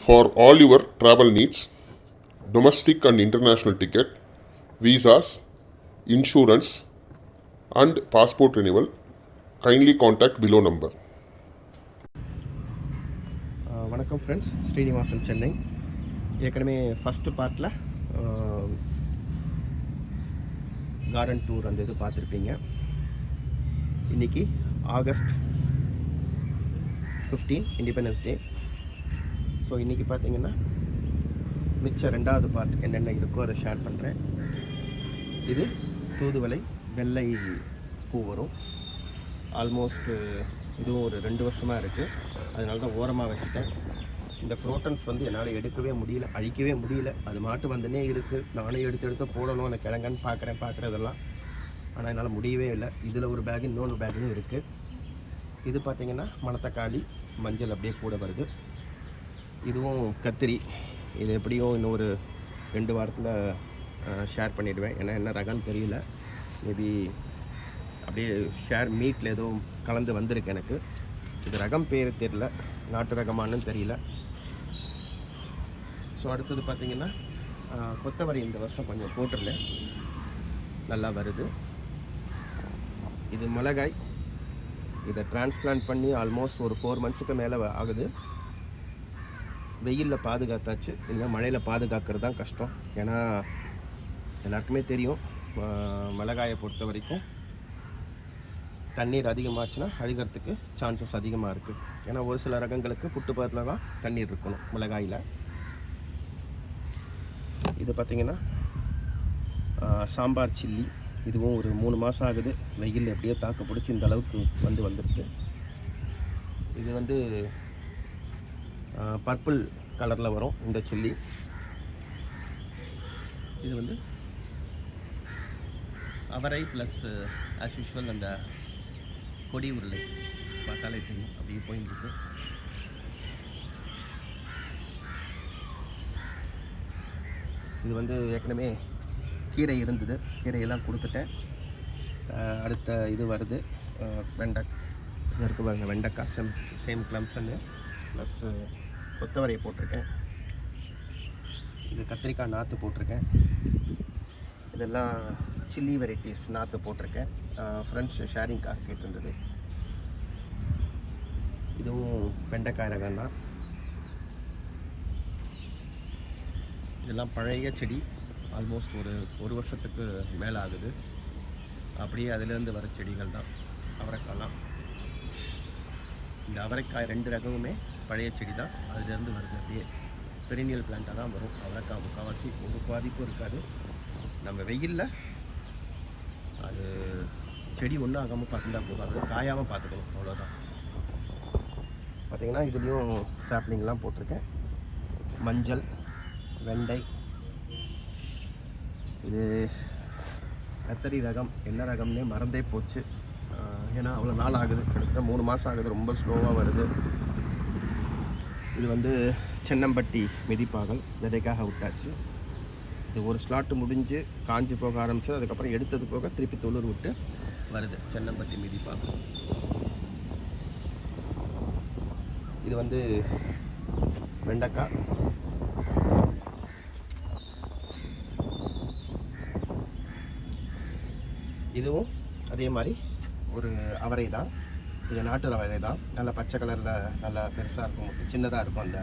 For all your travel needs, domestic and international ticket, visas, insurance, and passport renewal, kindly contact below number. வணக்கம் friends, Srinivasan, Chennai. ஏற்கனவே first பார்ட்டில் garden tour அந்த இது பார்த்துருப்பீங்க. இன்றைக்கி August 15 independence day. So இன்றைக்கி பார்த்திங்கன்னா மிச்சம் ரெண்டாவது பார்ட் என்னென்ன இருக்கோ அதை ஷேர் பண்ணுறேன். இது தூதுவளை வெள்ளை பூ வரும். ஆல்மோஸ்ட் இதுவும் ஒரு 2 வருஷமாக இருக்குது. அதனால தான் ஓரமாக வச்சுட்டேன். இந்த குரோட்டன்ஸ் வந்து என்னால் எடுக்கவே முடியல, அழிக்கவே முடியல. அது மாட்டு வந்துனே இருக்குது. நானே எடுத்து போடணும் அந்த கிழங்கன்னு பார்க்குறதெல்லாம். ஆனால் என்னால் முடியவே இல்லை. இதில் ஒரு பேகு, இன்னொரு பேகும் இருக்குது. இது பார்த்திங்கன்னா மணத்தக்காளி, மஞ்சள் அப்படியே கூட வருது. இதுவும் கத்திரி. இது எப்படியும் இன்னொரு 2 வாரத்தில் ஷேர் பண்ணிவிடுவேன். ஏன்னா என்ன ரகம்னு தெரியல. மேபி அப்படியே மீட்டில் ஏதோ கலந்து வந்திருக்கு எனக்கு. இது ரகம் பேர் தெரியல, நாட்டு ரகமானு தெரியல. ஸோ அடுத்தது பார்த்திங்கன்னா கொத்தவரை இந்த வருஷம் கொஞ்சம் போட்டுருந்தேன், நல்லா வருது. இது மிளகாய். இதை டிரான்ஸ்பிளான்ட் பண்ணி ஆல்மோஸ்ட் ஒரு 4 மந்த்ஸுக்கு மேலே ஆகுது. வெயிலில் பாதுகாத்தாச்சு, இல்லை மழையில் பாதுகாக்கிறது தான் கஷ்டம். ஏன்னா எல்லாருக்குமே தெரியும், மிளகாயை பொறுத்த வரைக்கும் தண்ணீர் அதிகமாச்சுன்னா அழுகிறதுக்கு சான்சஸ் அதிகமாக இருக்குது. ஏன்னா ஒரு சில ரகங்களுக்கு புட்டுப்பாத்தில் தான் தண்ணீர் இருக்கணும் மிளகாயில். இது பார்த்திங்கன்னா சாம்பார் சில்லி. இதுவும் ஒரு 3 மாதம் ஆகுது. வெயில் எப்படியோ தாக்கு பிடிச்சி இந்த அளவுக்கு வந்துருக்கு. இது வந்து பர்பிள் கலரில் வரும் இந்த சில்லி. இது வந்து அவரை ப்ளஸ் ஆஸ் யூஷுவல் அந்த கொடி உருளை பார்த்தாலே தெரியும், அப்படியே போயிருக்கு. இது வந்து ஏற்கனவே கீரை இருந்தது, கீரையெல்லாம் கொடுத்துட்டேன். அடுத்த இது வருது இது இருக்குது பாருங்கள், வெண்டைக்காய் சேம் கிளம்ஸ்ன்னு ப்ளஸ் கொத்தவரையை போட்டிருக்கேன். இது கத்திரிக்காய் நாற்று போட்டிருக்கேன். இதெல்லாம் சில்லி வெரைட்டிஸ் நாற்று போட்டிருக்கேன். ஃப்ரெண்ட்ஸ் ஷேரிங்காக கேட்டிருந்தது. இதுவும் வெண்டைக்காய் ரகம் தான். இதெல்லாம் பழைய செடி, ஆல்மோஸ்ட் ஒரு வருஷத்துக்கு மேலே ஆகுது. அப்படியே அதிலேருந்து வர செடிகள் தான் அவரைக்காய்லாம். இந்த அவரைக்காய் 2 ரகமுமே பழைய செடி தான், அதுலேருந்து வருது. அப்படியே பெரினியல் பிளான்ட்டாக தான் வரும். அவரைக்காய் முக்கால்வாசி ஒரு பாதிப்பும் இருக்காது. நம்ம வெயிலில் அது செடி ஒன்றும் ஆகாமல் பார்த்துட்டா போதும், அது காயாமல் பார்த்துக்கணும், அவ்வளோதான். பார்த்திங்கன்னா இதுலேயும் சாப்ளிங்லாம் போட்டிருக்கேன். மஞ்சள், வெண்டை. இது கத்தரி ரகம், என்ன ரகம்னே மறந்தே போச்சு. ஏன்னா அவ்வளோ நாள் ஆகுது, கிட்டத்தட்ட 3 மாதம் ஆகுது. ரொம்ப ஸ்லோவாக வருது. இது வந்து சென்னம்பட்டி மிதிப்பாகல், விதைக்காக விட்டாச்சு. இது ஒரு ஸ்லாட்டு முடிஞ்சு காஞ்சி போக ஆரம்பிச்சது. அதுக்கப்புறம் எடுத்தது போக திருப்பி தொழுர் விட்டு வருது சென்னம்பட்டி மிதிப்பாகல். இது வந்து வெண்டைக்காய். இதுவும் அதே மாதிரி ஒரு அவரை தான். இது நாட்டு அவரை தான். நல்லா பச்சை கலரில் நல்லா பெருசாக இருக்கும், முத்து சின்னதாக இருக்கும். அந்த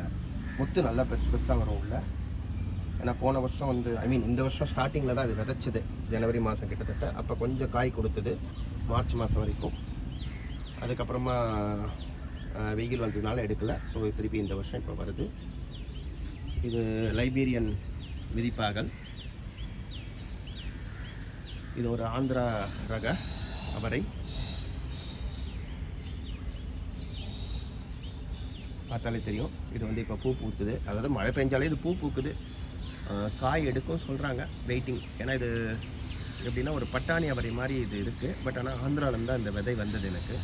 முத்து நல்லா பெருசாக வரும் உள்ள. ஏன்னா போன வருஷம் வந்து இந்த வருஷம் ஸ்டார்டிங்கில் தான் இது விதைச்சிது, ஜனவரி மாதம் கிட்டத்தட்ட. அப்போ கொஞ்சம் காய் கொடுத்தது மார்ச் மாதம் வரைக்கும். அதுக்கப்புறமா வெயில் வந்ததுனால எடுக்கலை. ஸோ திருப்பி இந்த வருஷம் இப்போ வருது. இது லைபீரியன் மிதிப்பாகல். இது ஒரு ஆந்திரா ரக அவரை. பார்த்தாலே தெரியும். இது வந்து இப்போ பூ பூக்குது, அதாவது மழை பெஞ்சாலே இது பூ பூக்குது. காய் எடுக்கும் சொல்கிறாங்க, வெயிட்டிங். ஏன்னா இது எப்படின்னா ஒரு பட்டாணி அவரை மாதிரி இது இருக்குது. பட் ஆனால் ஆந்திராவிலேருந்து தான் இந்த விதை வந்தது எனக்கு.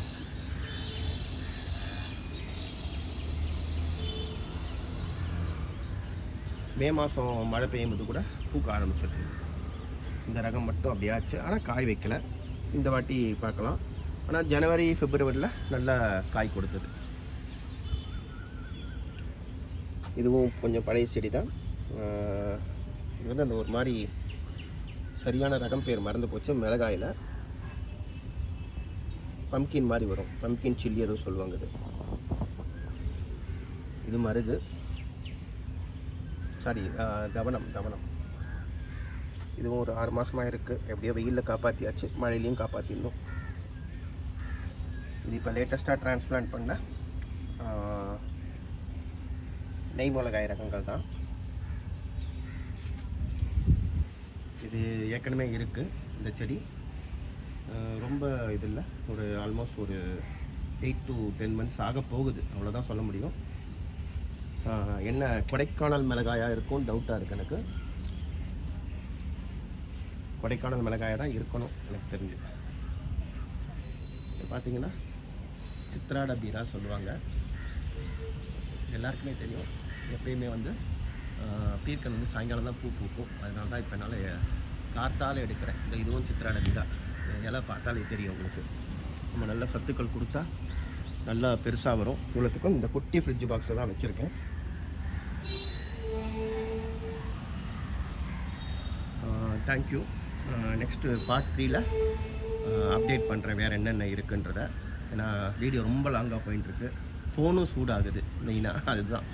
மே மாதம் மழை பெய்யும் போது கூட பூக்க ஆரம்பிச்சிருக்கு. இந்த ரகம் மட்டும் அப்படியாச்சு, ஆனால் காய் வைக்கலை. இந்த வாட்டி பார்க்கலாம். ஆனால் ஜனவரி பிப்ரவரியில் நல்லா காய் கொடுத்தது. இதுவும் கொஞ்சம் பழைய செடி தான். இது வந்து அந்த ஒரு மாதிரி சரியான ரகம் பேர் மறந்து போச்சு. மிளகாயில் பம்கின் மாதிரி வரும், பம்கின் சில்லி எதுவும் சொல்லுவாங்க. இது மருகு, சாரி தவனம். இதுவும் ஒரு 6 மாதமாக இருக்குது. எப்படியோ வெயிலில் காப்பாற்றியாச்சு, மழையிலையும் காப்பாற்றிடணும். இது இப்போ லேட்டஸ்ட்டாக டிரான்ஸ்பிளான்ட் பண்ண நெய் மிளகாய் ரகங்கள் தான். இது ஏற்கனவே இருக்குது இந்த செடி. ரொம்ப இது இல்லை, ஒரு ஆல்மோஸ்ட் ஒரு 8 to 10 months ஆக போகுது, அவ்வளோதான் சொல்ல முடியும். என்ன கொடைக்கானல் மிளகாயாக இருக்கும் டவுட்டாக இருக்குது எனக்கு. கொடைக்கானல் மிளகாயாக தான் இருக்கணும் எனக்கு தெரிஞ்சு. பார்த்தீங்கன்னா சித்ராட பீரா சொல்லுவாங்க, எல்லாருக்குமே தெரியும். எப்பயுமே வந்து பீர்க்கன் வந்து சாயங்காலம் தான் பூ பூக்கும். அதனால தான் இப்போ என்னால் காத்தால் எடுக்கிறேன். இதுவும் சித்ராட பீரா, இலை பார்த்தாலே தெரியும் உங்களுக்கு. நம்ம நல்ல சத்துக்கள் கொடுத்தா நல்லா பெருசாக வரும். இவ்வளோத்துக்கும் இந்த குட்டி ஃப்ரிட்ஜ் பாக்ஸில் தான் வச்சுருக்கேன். தேங்க்யூ. நெக்ஸ்ட்டு பார்ட் 3ல் அப்டேட் பண்ணுறேன் வேறு என்னென்ன இருக்குன்றத. ஏன்னா வீடியோ ரொம்ப லாங்காக போயின்ட்டுருக்கு, ஃபோனும் சூடாகுது மெயினாக, அதுதான்.